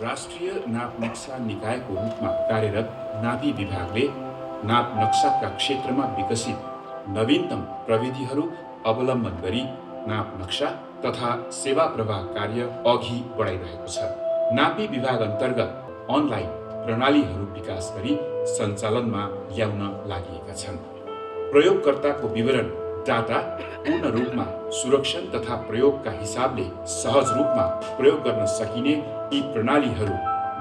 राष्ट्रिय नाप नक्सा निकायको रूपमा कार्यरत नापी विभागले नाप नक्साका क्षेत्रमा विकसित नवीनतम प्रविधिहरू अवलम्बन गरी नाप नक्सा तथा सेवा प्रवाह कार्य अघि बढाइरहेको छ। नापी विभाग अन्तर्गत अनलाइन प्रणालीहरू विकास गरी सञ्चालनमा ल्याउन लागिएका छन्। प्रयोगकर्ताको विवरण डाटा पूर्ण रूपमा सुरक्षण तथा प्रयोगका हिसाबले सहज रूपमा प्रयोग गर्न सकिने यी प्रणालीहरू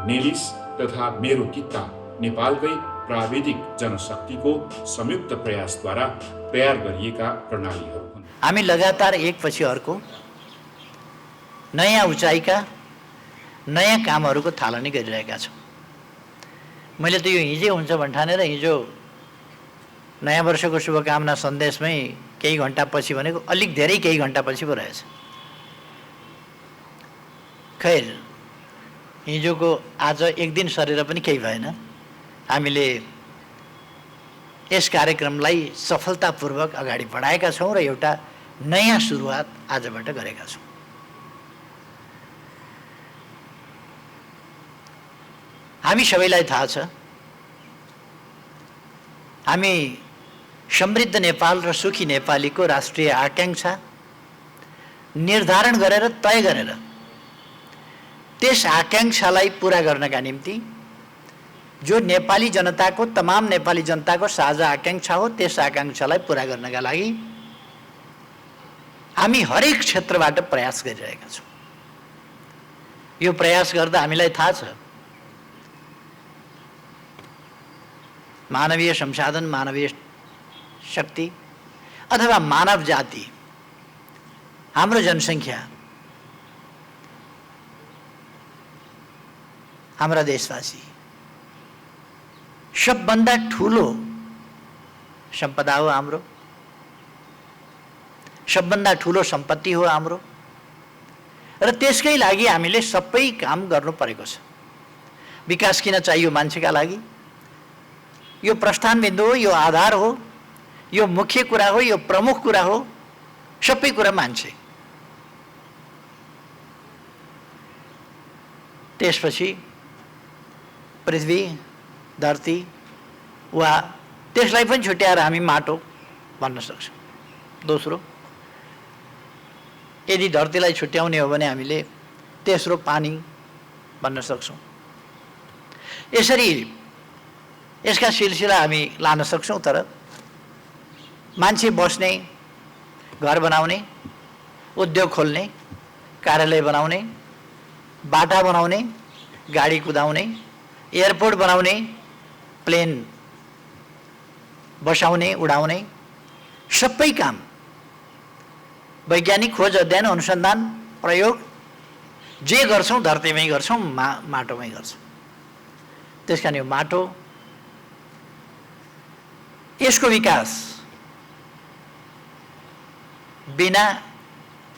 नेलिस तथा मेरो कित्ता नेपालकै प्राविधिक जनशक्तिको संयुक्त प्रयासद्वारा तयार गरिएका प्रणालीहरू हुन्। हामी लगातार एकपछि अर्को नयाँ उचाइका नयाँ कामहरूको थालनी गरिरहेका छौँ। मैले त यो हिजै हुन्छ भन्ठानेर हिजो नयाँ वर्षको शुभकामना सन्देशमै केही घन्टा पछि भनेको अलिक धेरै केही घन्टा पछि पो रहेछ। खैर हिजोको आज एक दिन सरेर पनि केही भएन। हामीले यस कार्यक्रमलाई सफलतापूर्वक अगाडि बढाएका छौँ र एउटा नयाँ सुरुवात आजबाट गरेका छौँ। हामी सबैलाई थाहा छ हामी समृद्ध नेपाल र सुखी नेपालीको राष्ट्रिय आकांक्षा निर्धारण गरेर तय गरेर त्यस आकांक्षालाई पूरा गर्नका निम्ति जो नेपाली जनताको तमाम नेपाली जनताको साझा आकांक्षा हो त्यस आकांक्षालाई पूरा गर्नका लागि हामी हरेक क्षेत्रबाट प्रयास गरिरहेका छौँ। यो प्रयास गर्दा हामीलाई थाहा छ मानवीय संसाधन मानवीय शक्ति अथवा मानव जाति हाम्रो जनसङ्ख्या हाम्रा देशवासी सबभन्दा ठुलो सम्पदा हो हाम्रो, सबभन्दा ठुलो सम्पत्ति हो हाम्रो र त्यसकै लागि हामीले सबै काम गर्नु परेको छ। विकास किन चाहियो मान्छेका लागि? यो प्रस्थान बिन्दु हो, यो आधार हो, यो मुख्य कुरा हो, यो प्रमुख कुरा हो, सबै कुरा मान्छे। त्यसपछि पृथ्वी धरती वा त्यसलाई पनि छुट्याएर हामी माटो भन्न सक्छौँ। दोस्रो यदि धरतीलाई छुट्याउने हो भने हामीले तेस्रो पानी भन्न सक्छौँ। यसरी यसका सिलसिला हामी लान सक्छौँ। तर मान्छे बस्ने, घर बनाउने, उद्योग खोल्ने, कार्यालय बनाउने, बाटा बनाउने, गाडी कुदाउने, एयरपोर्ट बनाउने, प्लेन बसाउने उडाउने सबै काम वैज्ञानिक खोज अध्ययन अनुसन्धान प्रयोग जे गर्छौँ धरतीमै गर्छौँ, माटोमै गर्छौँ। त्यस कारण यो माटो यसको विकास बिना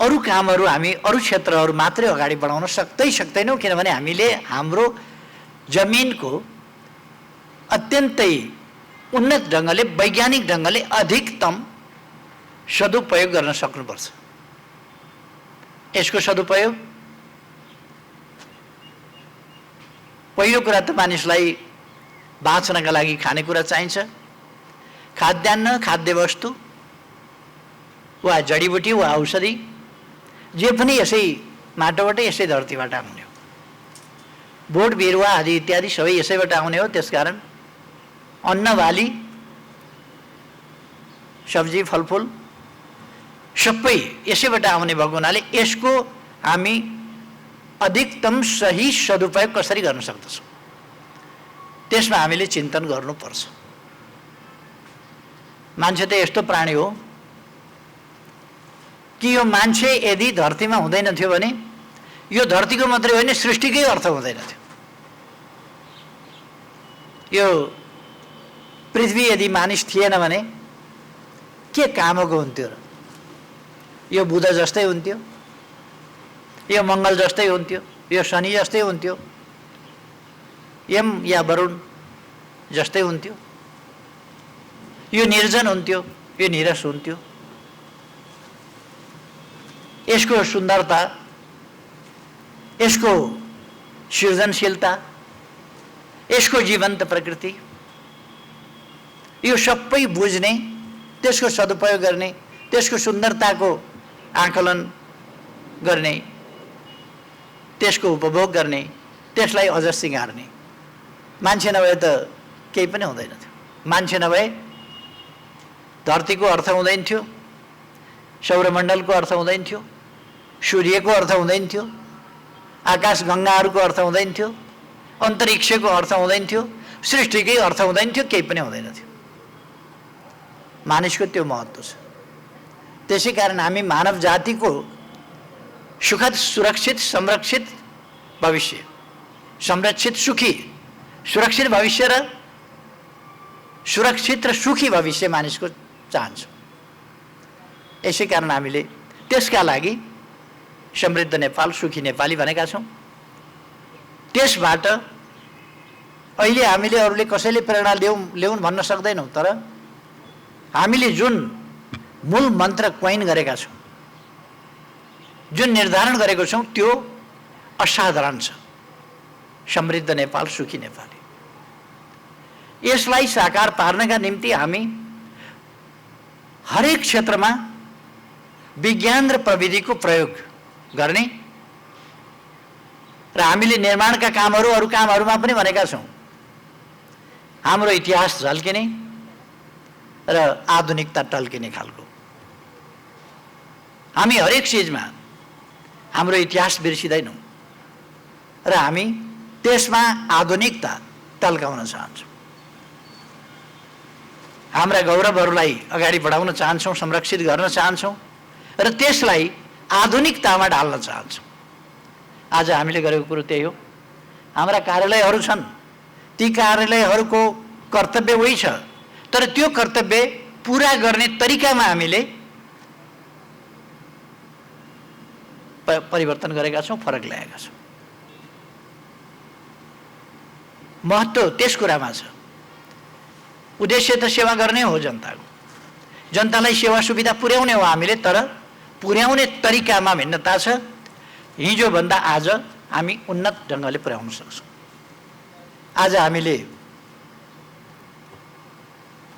अरू कामहरू हामी अरू क्षेत्रहरू मात्रै अगाडि बढाउन सक्दैनौँ। किनभने हामीले हाम्रो जमिनको अत्यन्तै उन्नत ढङ्गले वैज्ञानिक ढङ्गले अधिकतम सदुपयोग गर्न सक्नुपर्छ। यसको सदुपयोग पहिलो कुरा त मानिसलाई बाँच्नका लागि खानेकुरा चाहिन्छ। खाद्यान्न, खाद्य वस्तु वा जडीबुटी वा औषधि जे पनि यसै माटोबाट यसै धरतीबाट आउने हो। बोट बिरुवा आदि इत्यादि सबै यसैबाट आउने हो। त्यसकारण अन्न बाली सब्जी फलफुल सबै यसैबाट आउने भएको हुनाले यसको हामी अधिकतम सही सदुपयोग कसरी गर्न सक्दछौँ त्यसमा हामीले चिन्तन गर्नुपर्छ। मान्छे त यस्तो प्राणी हो कि यो मान्छे यदि धरतीमा हुँदैन थियो भने यो धरतीको मात्रै होइन सृष्टिकै अर्थ हुँदैन थियो। यो पृथ्वी यदि मानिस थिएन भने के कामको हुन्थ्यो र? यो बुध जस्तै हुन्थ्यो, यो मङ्गल जस्तै हुन्थ्यो, यो शनि जस्तै हुन्थ्यो, यम या वरुण जस्तै हुन्थ्यो, यो निर्जन हुन्थ्यो, यो निरस हुन्थ्यो। यसको सुन्दरता, यसको सृजनशीलता, यसको जीवन्त प्रकृति, यो सबै बुझ्ने, त्यसको सदुपयोग गर्ने, त्यसको सुन्दरताको आकलन गर्ने, त्यसको उपभोग गर्ने, त्यसलाई अझ सिँगार्ने। मान्छे नभए त केही पनि हुँदैन थियो। मान्छे नभए धरतीको अर्थ हुँदैन थियो, सौरमण्डलको अर्थ हुँदैन थियो, सूर्यको अर्थ हुँदैन थियो, आकाश गङ्गाहरूको अर्थ हुँदैन थियो, अन्तरिक्षको अर्थ हुँदैन थियो, सृष्टिकै अर्थ हुँदैन थियो, केही पनि हुँदैन थियो। मानिसको त्यो महत्त्व छ। त्यसै कारण हामी मानव जातिको सुखद, सुरक्षित, संरक्षित भविष्य, संरक्षित सुखी, सुरक्षित भविष्य र सुरक्षित र सुखी भविष्य मानिसको चाहन्छौँ। यसै कारण हामीले त्यसका लागि समृद्ध नेपाल, सुखी नेपाली भनेका छौँ। त्यसबाट अहिले हामीले अरूले कसैले प्रेरणा ल्याउन् भन्न सक्दैनौँ, तर हामीले जुन मूल मन्त्र कोइन गरेका छौँ, जुन निर्धारण गरेको छौँ, त्यो असाधारण छ। समृद्ध नेपाल, सुखी नेपाली। यसलाई साकार पार्नका निम्ति हामी हरेक क्षेत्रमा विज्ञान र प्रविधिको प्रयोग गर्ने र हामीले निर्माणका कामहरू, अरू कामहरूमा पनि भनेका छौँ, हाम्रो इतिहास झल्किने र आधुनिकता टल्किने खालको। हामी हरेक चिजमा हाम्रो इतिहास बिर्सिँदैनौँ र हामी त्यसमा आधुनिकता टल्काउन चाहन्छौँ। हाम्रा गौरवहरूलाई अगाडि बढाउन चाहन्छौँ, संरक्षित गर्न चाहन्छौँ र त्यसलाई आधुनिकतामा ढाल्न चाहन्छौँ। आज हामीले गरेको कुरो त्यही हो। हाम्रा कार्यालयहरू छन्, ती कार्यालयहरूको कर्तव्य उही छ, तर त्यो कर्तव्य पुरा गर्ने तरिकामा हामीले परिवर्तन गरेका छौँ, फरक ल्याएका छौँ। महत्त्व त्यस कुरामा छ। उद्देश्य त सेवा गर्ने हो जनताको, जनतालाई सेवा सुविधा पुर्याउने हो हामीले, तर पुर्याउने तरिकामा भिन्नता छ। हिजोभन्दा आज हामी उन्नत ढङ्गले पुर्याउन सक्छौँ। आज हामीले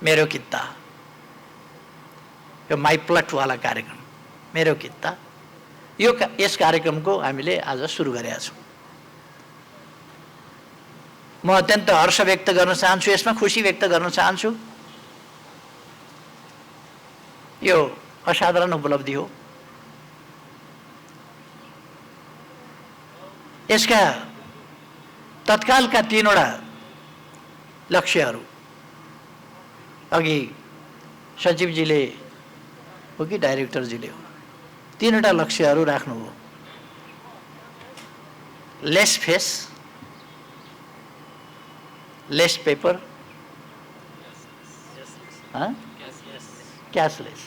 मेरो कित्ता, यो माई प्लटवाला कार्यक्रम, मेरो कित्ता, यस कार्यक्रमको हामीले आज सुरु गरेका छौँ। म अत्यन्त हर्ष व्यक्त गर्न चाहन्छु, यसमा खुसी व्यक्त गर्न चाहन्छु। यो असाधारण उपलब्धि हो। यसका तत्कालका 3वटा लक्ष्यहरू अघि सचिवजीले हो कि डाइरेक्टरजीले हो, 3वटा लक्ष्यहरू राख्नुभयो। Lace face, lace paper, cashless.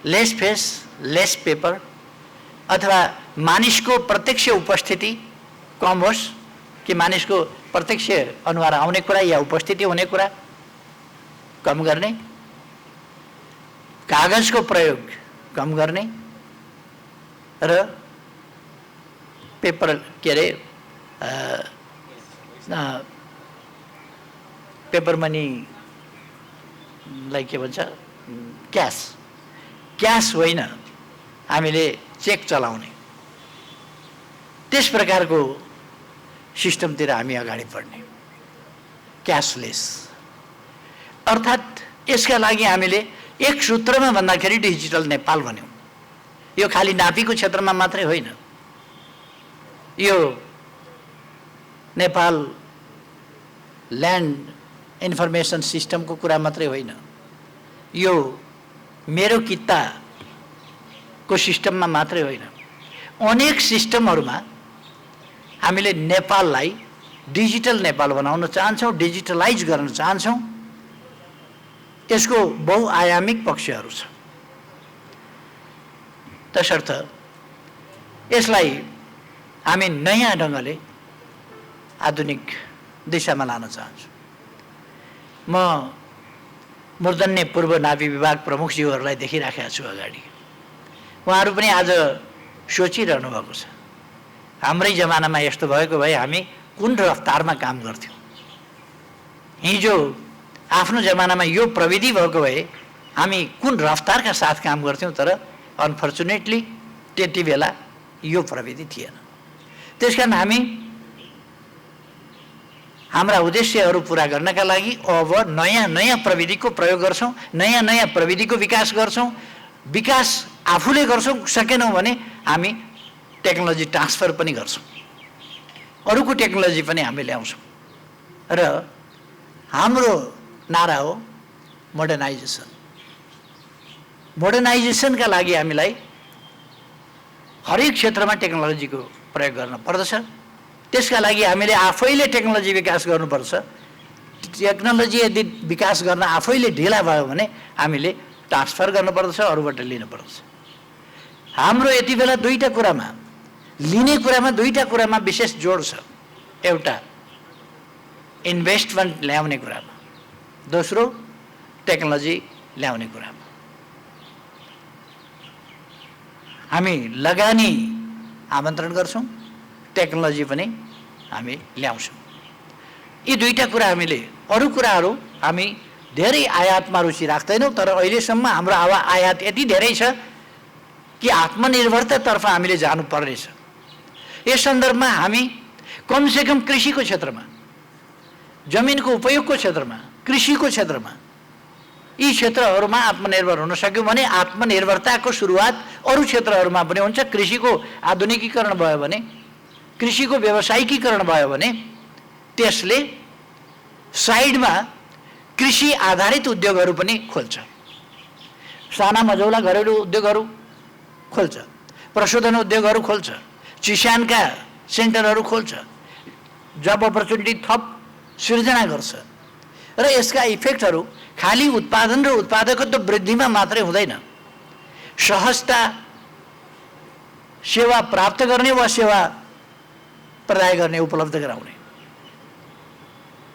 Lace face, lace paper, अथवा मानिसको प्रत्यक्ष उपस्थिति कम होस् कि मानिसको प्रत्यक्ष अनुहार आउने कुरा या उपस्थिति हुने कुरा कम गर्ने, कागजको प्रयोग कम गर्ने र पेपर के अरे पेपर मनीलाई के भन्छ, क्यास होइन, हामीले चेक चलाउने, त्यस प्रकारको सिस्टमतिर हामी अगाडि बढ्ने। क्यासलेस अर्थात् यसका लागि हामीले एक सूत्रमा भन्दाखेरि डिजिटल नेपाल भन्यौँ। यो खालि नापीको क्षेत्रमा मात्रै होइन, यो नेपाल ल्यान्ड इन्फर्मेसन सिस्टमको कुरा मात्रै होइन, यो मेरो कित्ताको सिस्टममा मात्रै होइन, अनेक सिस्टमहरूमा हामीले नेपाललाई डिजिटल नेपाल बनाउन चाहन्छौँ, डिजिटलाइज गर्न चाहन्छौँ। यसको बहुआयामिक पक्षहरू छ। तसर्थ यसलाई हामी नयाँ ढङ्गले आधुनिक दिशामा लान चाहन्छौँ। म मूर्धन्य पूर्व नाभी विभाग प्रमुखज्यूहरूलाई देखिराखेका छु अगाडि। उहाँहरू पनि आज सोचिरहनु भएको छ हाम्रै जमानामा यस्तो भएको भए हामी कुन रफ्तारमा काम गर्थ्यौँ। हिजो आफ्नो जमानामा यो प्रविधि भएको भए हामी कुन रफ्तारका साथ काम गर्थ्यौँ, तर अनफर्चुनेटली त्यति बेला यो प्रविधि थिएन। त्यसकारण हामी हाम्रा उद्देश्यहरू पुरा गर्नका लागि अब नयाँ नयाँ प्रविधिको प्रयोग गर्छौँ, नयाँ नयाँ प्रविधिको विकास गर्छौँ। विकास आफूले गर्छौँ, सकेनौँ भने हामी टेक्नोलोजी ट्रान्सफर पनि गर्छौँ, अरूको टेक्नोलोजी पनि हामी ल्याउँछौँ। र हाम्रो नारा हो मोडर्नाइजेसन। मोडर्नाइजेसनका लागि हामीलाई हरेक क्षेत्रमा टेक्नोलोजीको प्रयोग गर्न पर्दछ। त्यसका लागि हामीले आफैले टेक्नोलोजी विकास गर्नुपर्छ। टेक्नोलोजी यदि विकास गर्न आफैले ढिला भयो भने हामीले ट्रान्सफर गर्नुपर्दछ, अरूबाट लिनुपर्दछ। हाम्रो यति बेला दुईटा कुरामा, लिने कुरामा दुईटा कुरामा विशेष जोड छ। एउटा इन्भेस्टमेन्ट ल्याउने कुरामा, दोस्रो टेक्नोलोजी ल्याउने कुरामा। हामी लगानी आमन्त्रण गर्छौँ, टेक्नोलोजी पनि हामी ल्याउँछौँ। यी दुईटा कुरा हामीले, अरू कुराहरू हामी धेरै आयातमा रुचि राख्दैनौँ, तर अहिलेसम्म हाम्रो आयात यति धेरै छ कि आत्मनिर्भरतातर्फ हामीले जानुपर्नेछ। यस सन्दर्भमा हामी कमसेकम कृषिको क्षेत्रमा, जमिनको उपयोगको क्षेत्रमा, कृषिको क्षेत्रमा, यी क्षेत्रहरूमा आत्मनिर्भर हुन सक्यौँ भने आत्मनिर्भरताको सुरुवात अरू क्षेत्रहरूमा पनि हुन्छ। कृषिको आधुनिकीकरण भयो भने, कृषिको व्यावसायिकीकरण भयो भने त्यसले साइडमा कृषि आधारित उद्योगहरू पनि खोल्छ। साना मझौला घरेलु उद्योगहरू खोल्छ, प्रशोधन उद्योगहरू खोल्छ, चिसानका सेन्टरहरू खोल्छ, जब अपर्च्युनिटी थप सिर्जना गर्छ। र यसका इफेक्टहरू खाली उत्पादन र उत्पादकत्व वृद्धिमा मात्रै हुँदैन, सहजता सेवा प्राप्त गर्ने वा सेवा प्रदाय गर्ने, उपलब्ध गराउने,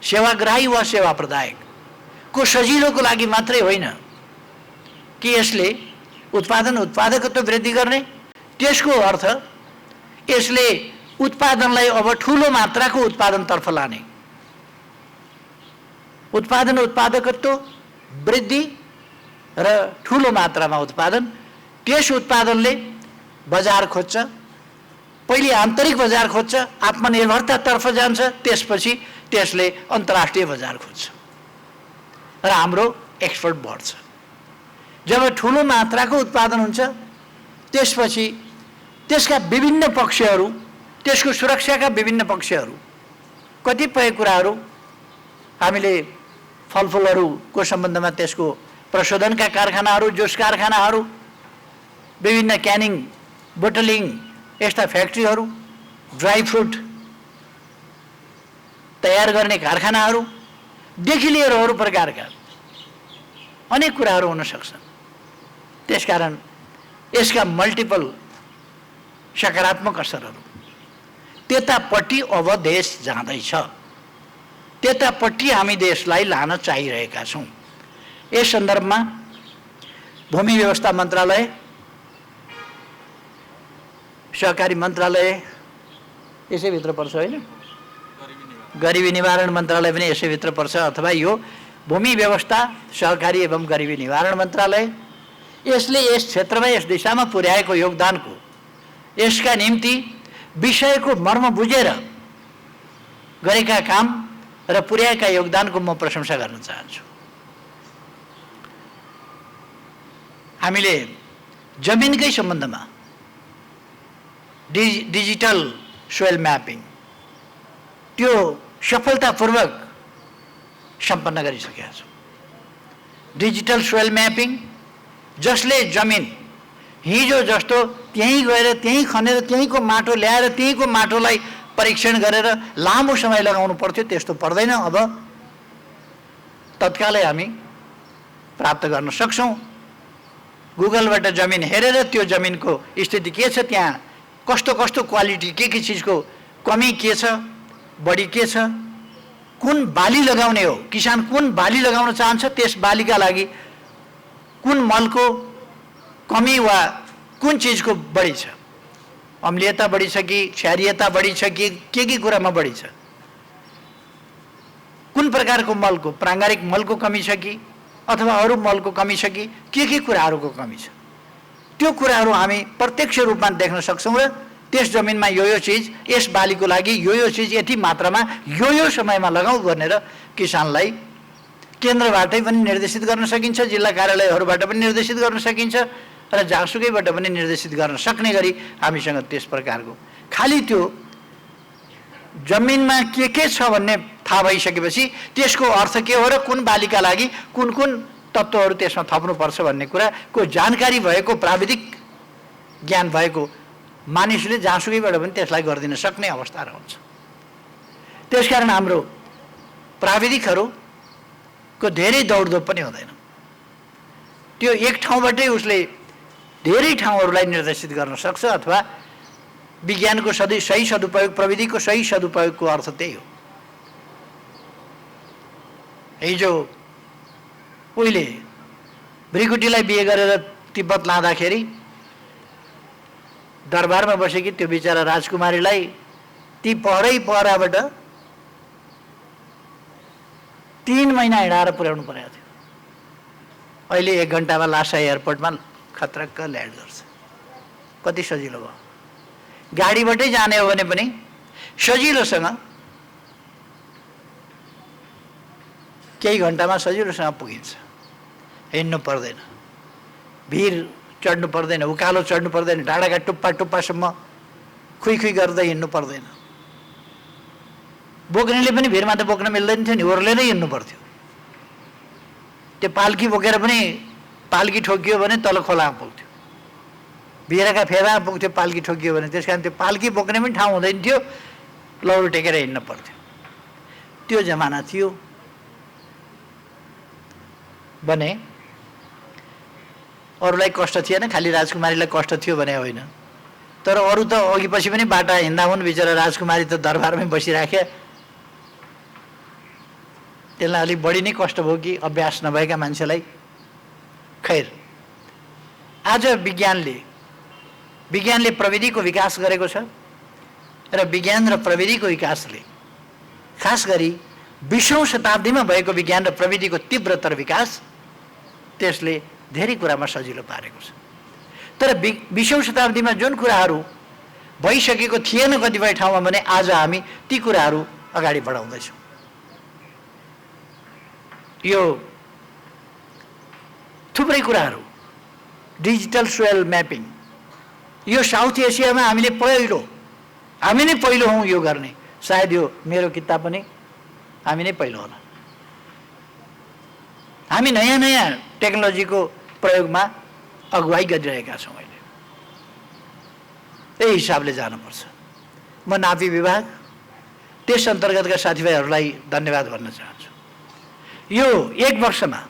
सेवाग्राही वा सेवा प्रदायकको सजिलोको लागि मात्रै होइन कि यसले उत्पादन उत्पादकत्व वृद्धि गर्ने। त्यसको अर्थ यसले उत्पादनलाई अब ठुलो मात्राको उत्पादनतर्फ लाने, उत्पादन उत्पादकत्व वृद्धि र ठुलो मात्रामा उत्पादन। त्यस उत्पादनले बजार खोज्छ, पहिले आन्तरिक बजार खोज्छ, आत्मनिर्भरतातर्फ जान्छ, त्यसपछि त्यसले अन्तर्राष्ट्रिय बजार खोज्छ र हाम्रो एक्सपोर्ट बढ्छ। जब ठुलो मात्राको उत्पादन हुन्छ त्यसपछि त्यसका विभिन्न पक्षहरू, त्यसको सुरक्षाका विभिन्न पक्षहरू, कतिपय कुराहरू हामीले फलफुलहरूको सम्बन्धमा त्यसको प्रशोधनका कारखानाहरू, जुस कारखानाहरू, विभिन्न क्यानिङ, बोटलिङ यस्ता फ्याक्ट्रीहरू, ड्राई फ्रुट तयार गर्ने कारखानाहरूदेखि लिएर अरू प्रकारका अनेक कुराहरू हुन सक्छन्। त्यसकारण यसका मल्टिपल सकारात्मक असरहरू, त्यतापट्टि अब देश जाँदैछ, त्यतापट्टि हामी देशलाई लान चाहिरहेका छौँ। यस सन्दर्भमा भूमि व्यवस्था मन्त्रालय, सहकारी मन्त्रालय यसैभित्र पर्छ होइन, गरिबी निवारण मन्त्रालय पनि यसैभित्र पर्छ, अथवा यो भूमि व्यवस्था सहकारी एवं गरिबी निवारण मन्त्रालय, यसले यस क्षेत्रमा, यस दिशामा पुर्याएको योगदानको, यसका निम्ति विषयको मर्म बुझेर गरेका काम र पुर्याएका योगदानको म प्रशंसा गर्न चाहन्छु। हामीले जमिनकै सम्बन्धमा डिजिटल सोइल म्यापिङ त्यो सफलतापूर्वक सम्पन्न गरिसकेका छौँ। डिजिटल सोइल म्यापिङ जसले जमिन हिजो जस्तो त्यहीँ गएर त्यहीँ खनेर त्यहीँको माटो ल्याएर त्यहीँको माटोलाई परीक्षण गरेर लामो समय लगाउनु पर्थ्यो, त्यस्तो पर्दैन। अब तत्कालै हामी प्राप्त गर्न सक्छौँ। गुगलबाट जमिन हेरेर त्यो जमिनको स्थिति के छ, त्यहाँ कस्तो कस्तो क्वालिटी के चिजको कमी के छ, बढी के छ, कुन बाली लगाउने हो, किसान कुन बाली लगाउन चाहन्छ, त्यस बालीका लागि कुन मलको कमी वा कुन चिजको बढी छ, अम्लीयता बढी छ कि क्षारीयता बढी छ कि के कुरामा बढी छ, कुन प्रकारको मलको, प्राङ्गारिक मलको कमी छ कि अथवा अरू मलको कमी छ कि के कुराहरूको कमी छ, त्यो कुराहरू हामी प्रत्यक्ष रूपमा देख्न सक्छौँ र त्यस जमिनमा यो चिज, यस बालीको लागि यो चिज यति मात्रामा यो समयमा लगाऊ भनेर किसानलाई केन्द्रबाटै पनि निर्देशित गर्न सकिन्छ, जिल्ला कार्यालयहरूबाट पनि निर्देशित गर्न सकिन्छ र जहाँसुकैबाट पनि निर्देशित गर्न सक्ने गरी हामीसँग त्यस प्रकारको खालि त्यो जमिनमा के छ भन्ने थाहा भइसकेपछि त्यसको अर्थ के हो र कुन बालीका लागि कुन कुन तत्त्वहरू त्यसमा थप्नुपर्छ भन्ने कुराको जानकारी भएको, प्राविधिक ज्ञान भएको मानिसले जहाँसुकैबाट पनि त्यसलाई गरिदिन सक्ने अवस्था रहन्छ। त्यसकारण हाम्रो प्राविधिकहरूको धेरै दौडधोप पनि हुँदैन। त्यो एक ठाउँबाटै उसले धेरै ठाउँहरूलाई निर्देशित गर्न सक्छ अथवा विज्ञानको सही सदुपयोग, प्रविधिको सही सदुपयोगको अर्थ त्यही हो। हिजो उहिले भृकुटीलाई बिहे गरेर तिब्बत लाँदाखेरि दरबारमा बसेकी त्यो बिचरा राजकुमारीलाई ती पहराबाट 3 महिना हिँडाएर पुर्याउनु परेको थियो। अहिले 1 घन्टामा लासा एयरपोर्टमा खतरक्क ल्यान्ड गर्छ। कति सजिलो भयो। गाडीबाटै जाने हो भने पनि सजिलोसँग केही घन्टामा सजिलोसँग पुगिन्छ, हिँड्नु पर्दैन, भिर चढ्नु पर्दैन, उकालो चढ्नु पर्दैन, डाँडाका टुप्पासम्म खुइ गर्दै हिँड्नु पर्दैन। बोक्नेले पनि भिरमा त बोक्न मिल्दैन थियो नि, ओर्लेर हिँड्नु पर्थ्यो। त्यो पाल्की बोकेर पनि पाल्की ठोकियो भने तल खोलामा पुग्थ्यो, भिरका फेदामा पुग्थ्यो पाल्की ठोकियो भने। त्यस कारण त्यो पाल्की बोक्ने पनि ठाउँ हुँदैन थियो, लौरो टेकेर हिँड्न पर्थ्यो। त्यो जमाना थियो भने अरूलाई कष्ट थिएन, खालि राजकुमारीलाई कष्ट थियो भने होइन। तर अरू त अघि पछि पनि बाटा हिँड्दा हुन्, बिचरा राजकुमारी त दरबारमै बसिराखे, त्यसलाई अलिक बढी नै कष्ट भयो कि अभ्यास नभएका मान्छेलाई। खैर, आज विज्ञानले प्रविधिको विकास गरेको छ र विज्ञान र प्रविधिको विकासले, खास गरी 20औं शताब्दीमा भएको विज्ञान र प्रविधिको तीव्रतर विकास, त्यसले धेरै कुरामा सजिलो पारेको छ। तर 20औं शताब्दीमा जुन कुराहरू भइसकेको थिएन कतिपय ठाउँमा भने आज हामी ती कुराहरू अगाडि बढाउँदैछौँ। यो थुप्रै कुराहरू, डिजिटल सोयल म्यापिङ, यो साउथ एसियामा हामी नै पहिलो हौँ यो गर्ने। सायद यो मेरो किताब पनि हामी नै पहिलो होला। हामी नयाँ टेक्नोलोजीको प्रयोगमा अगुवाई गरिरहेका छौँ। अहिले यही हिसाबले जानुपर्छ। म नापी विभाग, त्यस अन्तर्गतका साथीभाइहरूलाई धन्यवाद भन्न चाहन्छु। यो 1 वर्षमा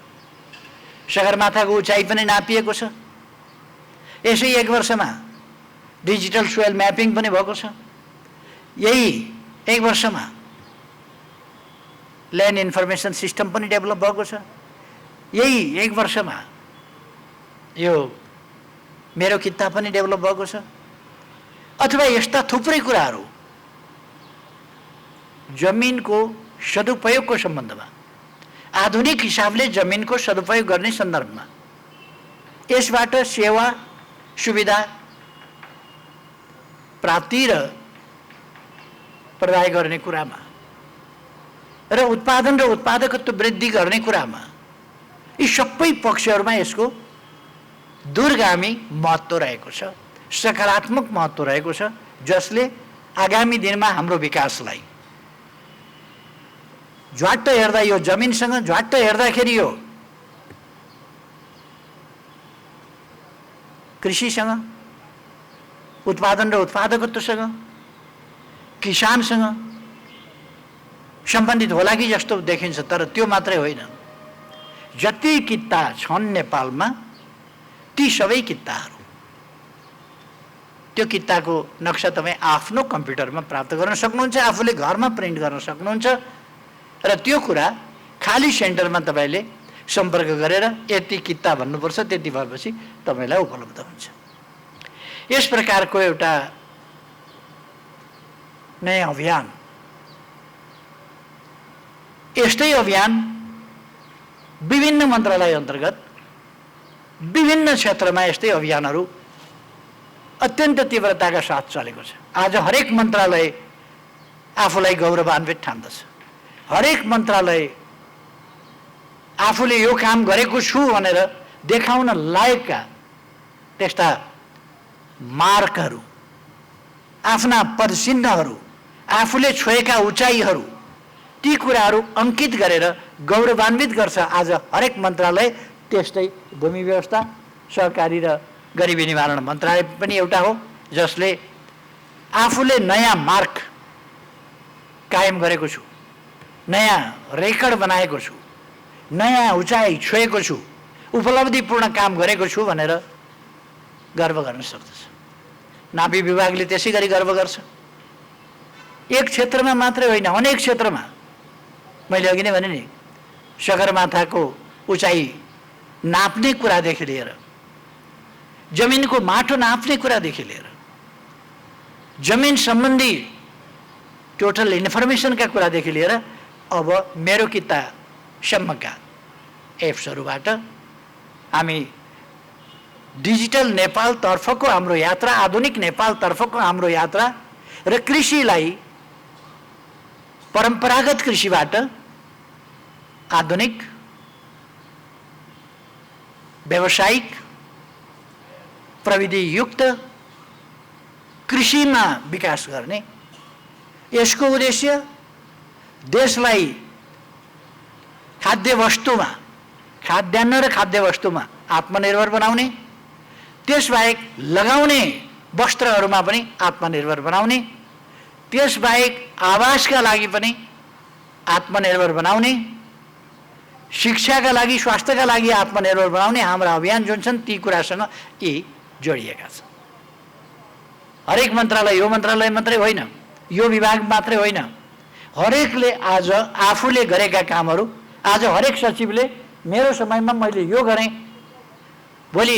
सगरमाथाको उचाइ पनि नापिएको छ। यसै 1 वर्षमा डिजिटल सोयल म्यापिङ पनि भएको छ। यही 1 वर्षमा ल्यान्ड इन्फर्मेसन सिस्टम पनि डेभलप भएको छ। यही 1 वर्षमा यो मेरो किताब पनि डेभलप भएको छ। अथवा यस्ता थुप्रै कुराहरू जमिनको सदुपयोगको सम्बन्धमा, आधुनिक हिसाबले जमिनको सदुपयोग गर्ने सन्दर्भमा, यसबाट सेवा सुविधा प्राप्ति र प्रदाय गर्ने कुरामा र उत्पादन र उत्पादकत्व वृद्धि गर्ने कुरामा, यी सबै पक्षहरूमा यसको दूरगामी महत्त्व रहेको छ, सकारात्मक महत्त्व रहेको छ, जसले आगामी दिनमा हाम्रो विकासलाई झ्वाट्ट हेर्दा, यो जमिनसँग झ्वाट्ट हेर्दाखेरि यो कृषिसँग, उत्पादन र उत्पादकत्वसँग, किसानसँग सम्बन्धित होला कि जस्तो देखिन्छ। तर त्यो मात्रै होइन, जति किता छन् नेपालमा ती सबै किताहरू, त्यो किताको नक्सा तपाईँ आफ्नो कम्प्युटरमा प्राप्त गर्न सक्नुहुन्छ, आफूले घरमा प्रिन्ट गर्न सक्नुहुन्छ र त्यो कुरा खाली सेन्टरमा तपाईँले सम्पर्क गरेर यति किता भन्नुपर्छ, त्यति भएपछि तपाईँलाई उपलब्ध हुन्छ। यस प्रकारको एउटा नयाँ अभियान, यस्तै अभियान विभिन्न मन्त्रालय अन्तर्गत विभिन्न क्षेत्रमा यस्तै अभियानहरू अत्यन्त तीव्रताका साथ चलेको छ। आज हरेक मन्त्रालय आफूलाई गौरवान्वित ठान्दछ। हरेक मन्त्रालय आफूले यो काम गरेको छु भनेर देखाउन लायकका त्यस्ता मार्कहरू, आफ्ना पदचिह्नहरू, आफूले छोएका उचाइहरू, ती कुराहरू अङ्कित गरेर गौरवान्वित गर्छ आज हरेक मन्त्रालय। त्यस्तै भूमि व्यवस्था, सहकारी र गरिबी निवारण मन्त्रालय पनि एउटा हो जसले आफूले नयाँ मार्क कायम गरेको छु, नयाँ रेकर्ड बनाएको छु, नयाँ उचाइ छोएको छु, उपलब्धिपूर्ण काम गरेको छु भनेर गर्व गर्न सक्दछ। नापी विभागले त्यसै गरी गर्व गर्छ। एक क्षेत्रमा मात्रै होइन, अनेक क्षेत्रमा। मैले अघि नै भने नि, सगरमाथाको उचाइ नाप्ने कुरादेखि लिएर, जमिनको माटो नाप्ने कुरादेखि लिएर, जमिन सम्बन्धी टोटल इन्फर्मेसनका कुरादेखि लिएर अब मेरो कितासम्मका एप्सहरूबाट हामी डिजिटल नेपालतर्फको हाम्रो यात्रा, आधुनिक नेपालतर्फको हाम्रो यात्रा र कृषिलाई परम्परागत कृषिबाट आधुनिक व्यावसायिक प्रविधियुक्त कृषिमा विकास गर्ने, यसको उद्देश्य देशलाई खाद्य वस्तुमा, खाद्यान्न र खाद्य वस्तुमा आत्मनिर्भर बनाउने, त्यसबाहेक लगाउने वस्त्रहरूमा पनि आत्मनिर्भर बनाउने, त्यसबाहेक आवासका लागि पनि आत्मनिर्भर बनाउने, शिक्षाका लागि, स्वास्थ्यका लागि आत्मनिर्भर बनाउने हाम्रा अभियान जुन छन् ती कुरासँग यी जोडिएका छन्। हरेक मन्त्रालय यो मन्त्रालय मात्रै होइन, यो विभाग मात्रै होइन, हरेकले आज आफूले गरेका कामहरू, आज हरेक सचिवले मेरो समयमा मैले यो गरेँ, भोलि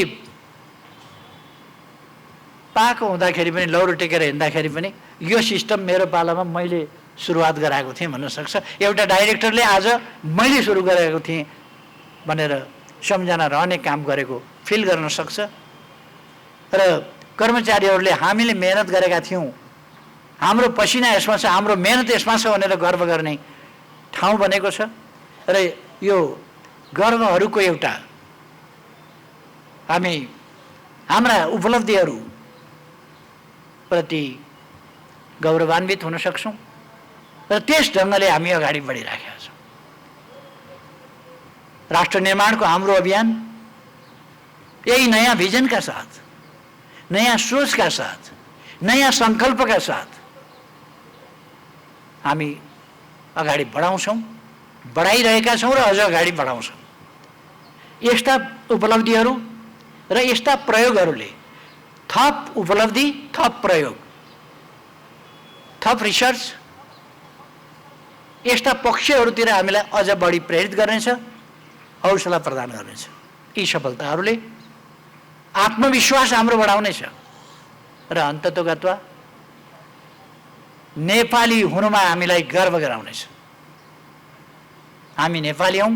पाएको हुँदाखेरि पनि, लौरो टेकेर हिँड्दाखेरि पनि यो सिस्टम मेरो पालामा मैले सुरुवात गराएको थिएँ भन्न सक्छ। एउटा डाइरेक्टरले आज मैले सुरु गरेको थिएँ भनेर सम्झना रहने काम गरेको फिल गर्न सक्छ। र कर्मचारीहरूले हामीले मेहनत गरेका थियौँ, हाम्रो पसिना यसमा छ, हाम्रो मेहनत यसमा छ भनेर गर्व गर्ने ठाउँ बनेको छ। र यो गर्वहरूको एउटा हामी हाम्रा उपलब्धिहरू प्रति गौरवान्वित हुन सक्छौँ र त्यस ढङ्गले हामी अगाडि बढिराखेका छौँ। राष्ट्र निर्माणको हाम्रो अभियान यही नयाँ भिजनका साथ, नयाँ सोचका साथ, नयाँ सङ्कल्पका साथ हामी अगाडि बढाउँछौँ, बढाइरहेका छौँ र अझ अगाडि बढाउँछौँ। यस्ता उपलब्धिहरू र यस्ता प्रयोगहरूले थप उपलब्धि, थप प्रयोग, थप रिसर्च, यस्ता पक्षहरूतिर हामीलाई अझ बढी प्रेरित गर्नेछ, हौसला प्रदान गर्नेछ। यी सफलताहरूले आत्मविश्वास हाम्रो बढाउनेछ र अन्ततोगत्वा नेपाली हुनुमा हामीलाई गर्व गराउनेछ। हामी नेपाली हौँ,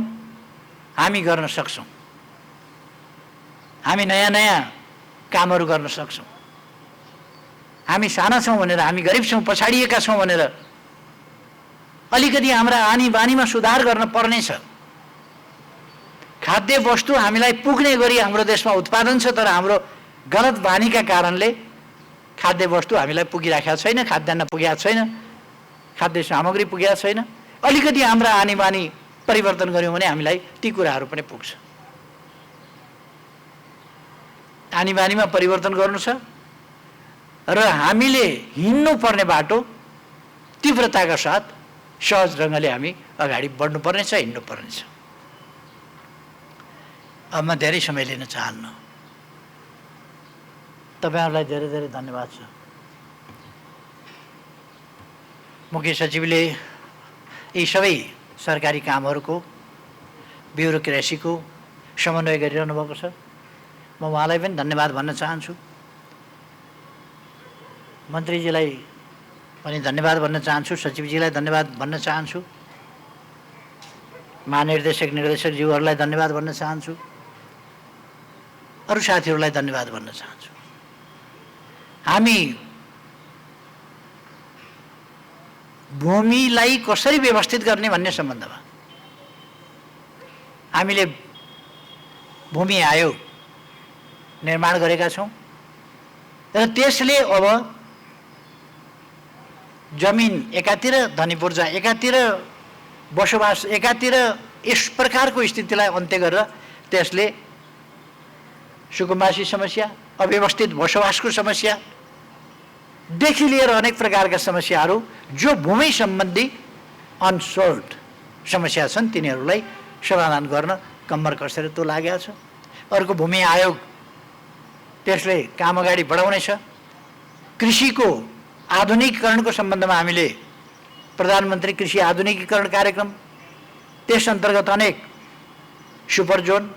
हामी गर्न सक्छौँ, हामी नयाँ नयाँ कामहरू गर्न सक्छौँ। हामी साना छौँ भनेर, हामी गरिब छौँ, पछाडिएका छौँ भनेर अलिकति हाम्रा आनी बानीमा सुधार गर्न पर्नेछ। खाद्य वस्तु हामीलाई पुग्ने गरी हाम्रो देशमा उत्पादन छ, तर हाम्रो गलत बानीका कारणले खाद्य वस्तु हामीलाई पुगिराखेको छैन, खाद्यान्न पुगेको छैन, खाद्य सामग्री पुगेको छैन। अलिकति हाम्रा आनी बानी परिवर्तन गऱ्यौँ भने हामीलाई ती कुराहरू पनि पुग्छ। आनी बानीमा परिवर्तन गर्नु छ र हामीले हिँड्नु पर्ने बाटो तीव्रताका साथ सहज ढङ्गले हामी अगाडि बढ्नुपर्नेछ, हिँड्नुपर्नेछ। अब म धेरै समय लिन चाहन्न। तपाईँहरूलाई धेरै धेरै धन्यवाद छ। मुख्य सचिवले यी सबै सरकारी कामहरूको, ब्युरोक्रेसीको समन्वय गरिरहनु भएको छ। म उहाँलाई पनि धन्यवाद भन्न चाहन्छु। मन्त्रीजीलाई पनि धन्यवाद भन्न चाहन्छु, सचिवजीलाई धन्यवाद भन्न चाहन्छु, महानिर्देशक निर्देशकज्यूहरूलाई धन्यवाद भन्न चाहन्छु, अरू साथीहरूलाई धन्यवाद भन्न चाहन्छु। हामी भूमिलाई कसरी व्यवस्थित गर्ने भन्ने सम्बन्धमा हामीले भूमि आयोग निर्माण गरेका छौँ र त्यसले अब जमिन एकातिर, धनी पूर्जा एकातिर, बसोबास एकातिर, यस प्रकारको स्थितिलाई अन्त्य गरेर त्यसले सुकुम्बासी समस्या, अव्यवस्थित बसोबासको समस्यादेखि लिएर अनेक प्रकारका समस्याहरू जो भूमि सम्बन्धी अनसोल्भ समस्या छन् तिनीहरूलाई समाधान गर्न कम्मर कसेर त्यो लागेको छ। अर्को भूमि आयोग, त्यसले काम अगाडि बढाउनेछ। कृषिको आधुनिकीकरणको सम्बन्धमा हामीले प्रधानमन्त्री कृषि आधुनिकीकरण कार्यक्रम, त्यस अन्तर्गत अनेक सुपर जोन,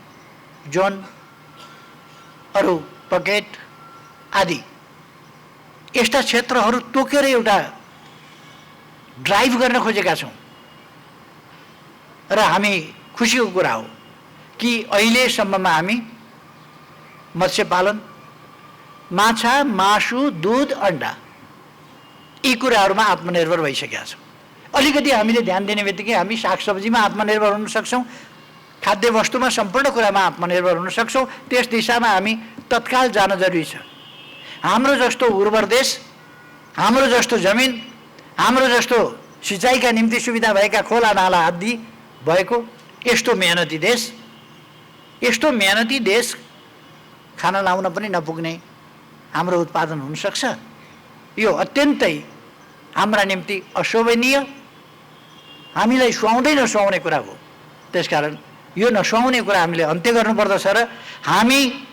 जोन, अरू पकेट आदि यस्ता क्षेत्रहरू तोकेर एउटा ड्राइभ गर्न खोजेका छौँ र हामी खुसीको कुरा हो कि अहिलेसम्ममा हामी मत्स्य पालन, माछा, मासु, दूध, अन्डा यी कुराहरूमा आत्मनिर्भर भइसकेका छौँ। अलिकति हामीले ध्यान दिने बित्तिकै हामी सागसब्जीमा आत्मनिर्भर हुन सक्छौँ, खाद्य वस्तुमा सम्पूर्ण कुरामा आत्मनिर्भर हुन सक्छौँ। त्यस दिशामा हामी तत्काल जान जरुरी छ। हाम्रो जस्तो उर्वर देश, हाम्रो जस्तो जमिन, हाम्रो जस्तो सिँचाइका निम्ति सुविधा भएका खोला नाला आदि भएको यस्तो मेहनती देश खाना लाउन पनि नपुग्ने हाम्रो उत्पादन हुनसक्छ। यो अत्यन्तै हाम्रा निम्ति अशोभनीय, हामीलाई सुहाउँदै नसुहाउने कुरा हो। त्यसकारण यो नसुहाउने कुरा हामीले अन्त्य गर्नुपर्दछ र हामी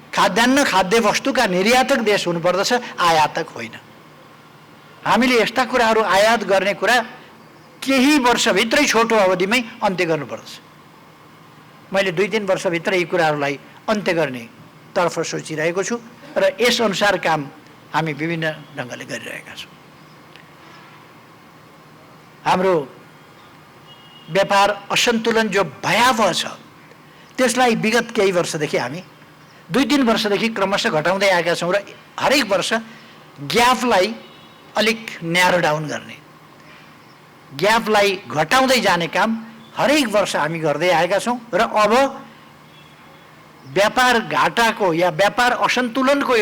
खाद्यान्न, खाद्य वस्तुका निर्यातक देश हुनुपर्दछ, आयातक होइन। हामीले यस्ता कुराहरू आयात गर्ने कुरा केही वर्षभित्रै, छोटो अवधिमै अन्त्य गर्नुपर्दछ। मैले 2-3 वर्षभित्र यी कुराहरूलाई अन्त्य गर्ने तर्फ सोचिरहेको छु र यस अनुसार काम हामी विभिन्न ढङ्गले गरिरहेका छौँ। हाम्रो व्यापार असन्तुलन जो भयावह छ त्यसलाई विगत केही वर्षदेखि हामी 2-3 वर्षदेखि क्रमशः घटाउँदै आएका छौँ र हरेक वर्ष ग्यापलाई अलिक न्यारो डाउन गर्ने, ग्यापलाई घटाउँदै जाने काम हरेक वर्ष हामी गर्दै आएका छौँ र अब व्यापार घाटाको या व्यापार असन्तुलनको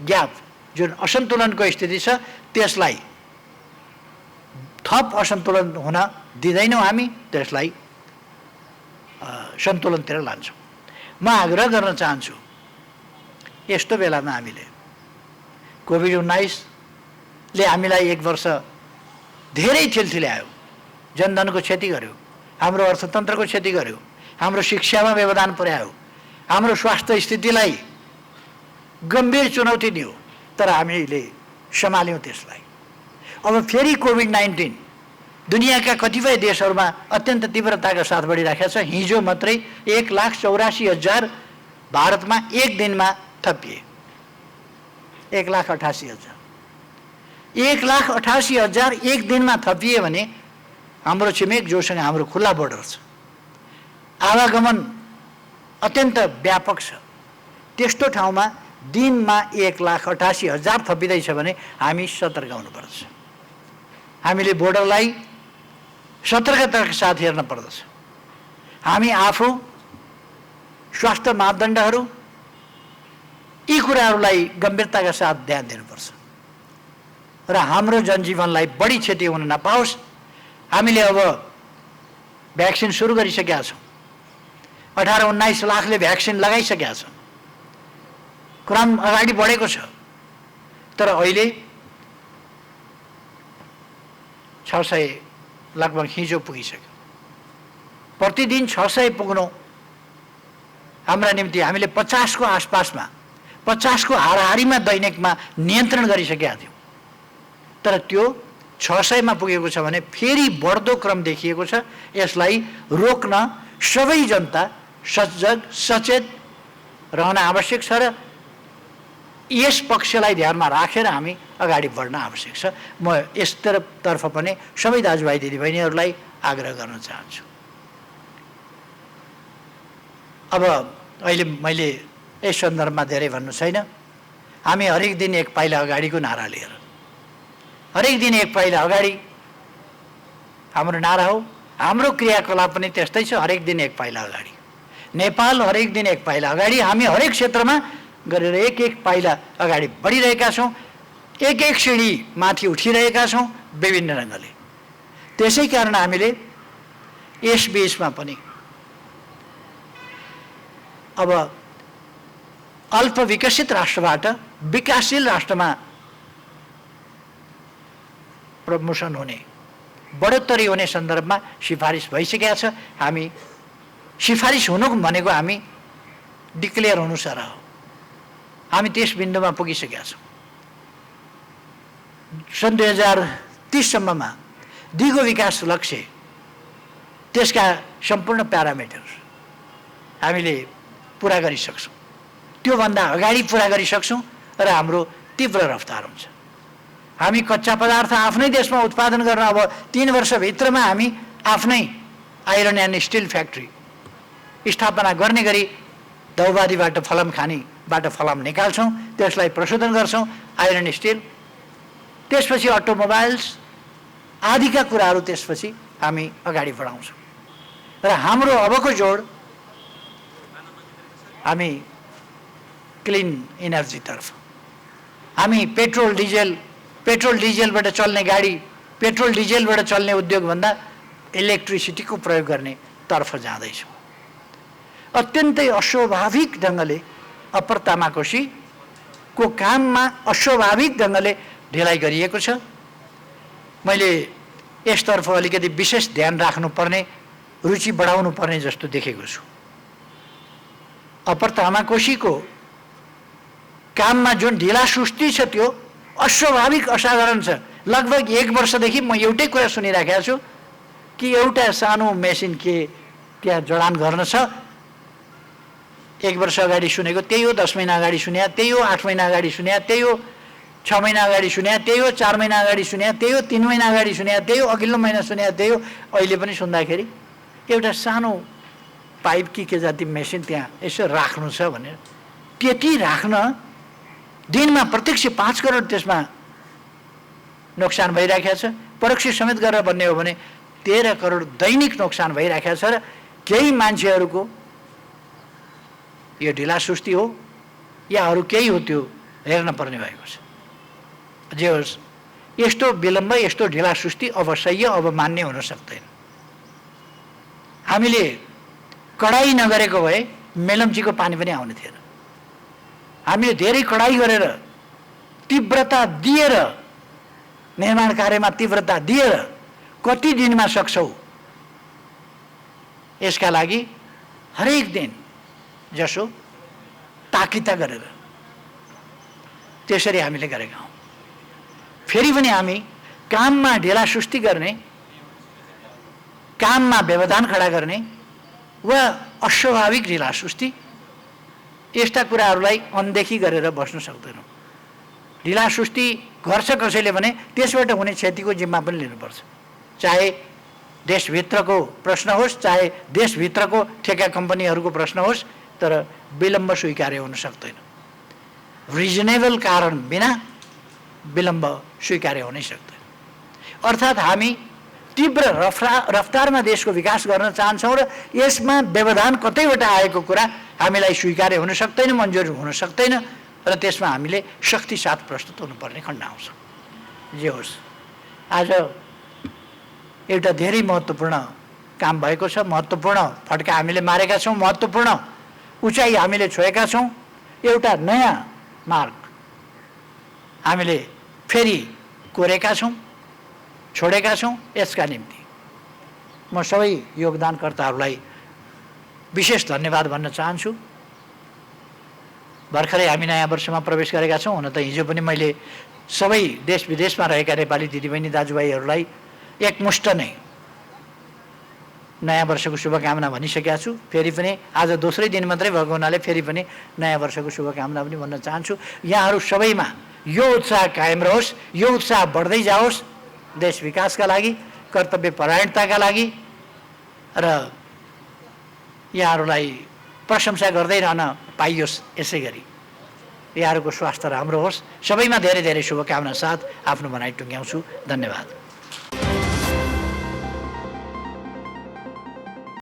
ग्याप, जुन असन्तुलनको स्थिति छ त्यसलाई थप असन्तुलन हुन दिँदैनौँ हामी, त्यसलाई सन्तुलनतिर लान्छौँ। म आग्रह गर्न चाहन्छु, यस्तो बेलामा हामीले कोभिड-19ले हामीलाई 1 वर्ष धेरै ठिलठिल्यायो, जनधनको क्षति गर्यो, हाम्रो अर्थतन्त्रको क्षति गर्यो, हाम्रो शिक्षामा व्यवधान पुर्यायो, हाम्रो स्वास्थ्य स्थितिलाई गम्भीर चुनौती दियो, तर हामीले सम्हाल्यौँ त्यसलाई। अब फेरि कोभिड-19 दुनियाँका कतिपय देशहरूमा अत्यन्त तीव्रताका साथ बढिरहेको छ। हिजो मात्रै 1,84,000 भारतमा एक दिनमा थपिए। 1,88,000 1,88,000 एक दिनमा थपिए भने हाम्रो छिमेक जोसँग हाम्रो खुल्ला बोर्डर छ, आवागमन अत्यन्त व्यापक छ, त्यस्तो ठाउँमा दिनमा 1,88,000 थपिँदैछ भने हामी सतर्क हुनुपर्छ। हामीले बोर्डरलाई सतर्कताका साथ हेर्न पर्दछ। हामी आफू स्वास्थ्य मापदण्डहरू यी कुराहरूलाई गम्भीरताका साथ ध्यान दिनुपर्छ र हाम्रो जनजीवनलाई बढी क्षति हुन नपाओस्। हामीले अब भ्याक्सिन सुरु गरिसकेका छौँ, 18-19 लाखले भ्याक्सिन लगाइसकेका छौँ, क्रम अगाडि बढेको छ। तर अहिले 600 लगभग हिजो पुगिसक्यो। प्रतिदिन 600 पुग्नु हाम्रा निम्ति हामीले 50 को आसपासमा, 50 को हाराहारीमा दैनिकमा नियन्त्रण गरिसकेका थियौँ, तर त्यो 600 मा पुगेको छ भने फेरि बढ्दो क्रम देखिएको छ। यसलाई रोक्न सबै जनता सजग सचेत रहन आवश्यक छ र यस पक्षलाई ध्यानमा राखेर हामी अगाडि बढ्न आवश्यक छ। म यसतर्फ पनि सबै दाजुभाइ दिदीबहिनीहरूलाई आग्रह गर्न चाहन्छु। अब अहिले मैले यस सन्दर्भमा धेरै भन्नु छैन। हामी हरेक दिन एक पाइला अगाडिको नारा लिएर, हरेक दिन एक पाइला अगाडि हाम्रो नारा हो। हाम्रो क्रियाकलाप पनि त्यस्तै छ, हरेक दिन एक पाइला अगाडि। नेपाल हरेक दिन एक पाइला अगाडि, हामी हरेक क्षेत्रमा गरेर एक एक पाइला अगाडि बढिरहेका छौँ, एक एक सिँढी माथि उठिरहेका छौँ विभिन्न ढङ्गले। त्यसै कारण हामीले यस बिचमा पनि अब अल्प विकसित राष्ट्रबाट विकासशील राष्ट्रमा प्रमोसन हुने, बढोत्तरी हुने सन्दर्भमा सिफारिस भइसकेका छ। हामी सिफारिस हुनु भनेको हामी डिक्लेयर हुनु सर हो। हामी त्यस बिन्दुमा पुगिसकेका छौँ। सन् 2030 सम्ममा दिगो विकास लक्ष्य, त्यसका सम्पूर्ण प्यारामिटर हामीले पुरा गरिसक्छौँ। त्योभन्दा अगाडि पुरा गरिसक्छौँ र हाम्रो तीव्र रफ्तार हुन्छ। हामी कच्चा पदार्थ आफ्नै देशमा उत्पादन गर्न अब 3 वर्षभित्रमा हामी आफ्नै आइरन एन्ड स्टिल फ्याक्ट्री स्थापना गर्ने गरी दौबारीबाट फलाम खानीबाट फलाम निकाल्छौँ, त्यसलाई प्रशोधन गर्छौँ, आइरन स्टिल, त्यसपछि अटोमोबाइल्स आदिका कुराहरू त्यसपछि हामी अगाडि बढाउँछौँ। र हाम्रो अबको जोड हामी क्लिन इनर्जीतर्फ, हामी पेट्रोल डिजेलबाट चल्ने गाडी, पेट्रोल डिजेलबाट चल्ने उद्योगभन्दा इलेक्ट्रिसिटीको प्रयोग गर्ने तर्फ जाँदैछौँ। अत्यन्तै अस्वाभाविक ढङ्गले अप्पर तामाकोसीको काममा अस्वाभाविक ढङ्गले ढिलाइ गरिएको छ। मैले यसतर्फ अलिकति विशेष ध्यान राख्नुपर्ने, रुचि बढाउनु पर्ने जस्तो देखेको छु। अप्पर तामाकोसीको काममा जुन ढिला सुस्ती छ त्यो अस्वाभाविक असाधारण छ। लगभग 1 वर्षदेखि म एउटै कुरा सुनिराखेको छु कि एउटा सानो मेसिन के त्यहाँ जडान गर्न छ। 1 वर्ष अगाडि सुनेको त्यही हो, 10 महिना अगाडि सुने त्यही हो, 8 महिना अगाडि सुने त्यही हो, 6 महिना अगाडि सुने त्यही हो, 4 महिना अगाडि सुने त्यही हो, 3 महिना अगाडि सुने त्यही हो, अघिल्लो महिना सुने त्यही हो। अहिले पनि सुन्दाखेरि एउटा सानो पाइप के जाति मेसिन त्यहाँ यसो राख्नु छ भनेर, त्यति राख्न दिनमा प्रत्यक्ष 5 करोड त्यसमा नोक्सान भइराखेको छ। परोक्ष समेत गरेर भन्ने हो भने 13 करोड दैनिक नोक्सान भइराखेको छ। र केही मान्छेहरूको यो ढिला सुस्ती हो या अरू केही हो त्यो हेर्न पर्ने भएको छ। जे होस्, यस्तो विलम्ब, यस्तो ढिला सुस्ती अब सह्य, अब मान्य हुन सक्दैन। हामीले कडाई नगरेको भए मेलम्चीको पानी पनि आउने थिएन। हामीले धेरै कडाई गरेर, तीव्रता दिएर, निर्माण कार्यमा तीव्रता दिएर कति दिनमा सक्छौँ यसका लागि हरेक दिन जसो ताकिता गरेर त्यसरी हामीले गरेका हौँ। फेरि पनि हामी काममा ढिला सुस्ती गर्ने, काममा व्यवधान खडा गर्ने वा अस्वाभाविक ढिला सुस्ती, यस्ता कुराहरूलाई अनदेखी गरेर बस्न सक्दैनौँ। ढिला सुस्ती गर्छ कसैले भने त्यसबाट हुने क्षतिको जिम्मा पनि लिनुपर्छ। चाहे देशभित्रको प्रश्न होस्, चाहे देशभित्रको ठेका कम्पनीहरूको प्रश्न होस्, तर विलम्ब स्वीकार्य हुन सक्दैन। रिजनेबल कारण बिना विलम्ब स्वीकार्य हुनै सक्दैन। अर्थात् हामी तीव्र रफ्तारमा देशको विकास गर्न चाहन्छौँ र यसमा व्यवधान कतैबाट आएको कुरा हामीलाई स्वीकार्य हुन सक्दैन, मन्जुर हुन सक्दैन र त्यसमा हामीले शक्ति साथ प्रस्तुत हुनुपर्ने खण्ड आउँछ। जे होस्, आज एउटा धेरै महत्त्वपूर्ण काम भएको छ, महत्त्वपूर्ण फड्का हामीले मारेका छौँ, महत्त्वपूर्ण उचाइ हामीले छोएका छौँ। एउटा नयाँ मार्ग हामीले फेरि कोरेका छौँ, छोडेका छौँ। यसका निम्ति म सबै योगदानकर्ताहरूलाई विशेष धन्यवाद भन्न चाहन्छु। भर्खरै हामी नयाँ वर्षमा प्रवेश गरेका छौँ। हुन त हिजो पनि मैले सबै देश विदेशमा रहेका नेपाली दिदीबहिनी दाजुभाइहरूलाई एकमुष्ट नै नयाँ वर्षको शुभकामना भनिसकेका छु। फेरि पनि आज दोस्रै दिन मात्रै भएको हुनाले फेरि पनि नयाँ वर्षको शुभकामना पनि भन्न चाहन्छु। यहाँहरू सबैमा यो उत्साह कायम रहोस्, यो उत्साह बढ्दै जाओस् देश विकासका लागि, कर्तव्य परायणताका लागि र यहाँहरूलाई प्रशंसा गर्दै रहन पाइयोस्। यसै गरी यहाँहरूको स्वास्थ्य राम्रो होस्। सबैमा धेरै धेरै शुभकामना साथ आफ्नो भनाइ टुङ्ग्याउँछु। धन्यवाद।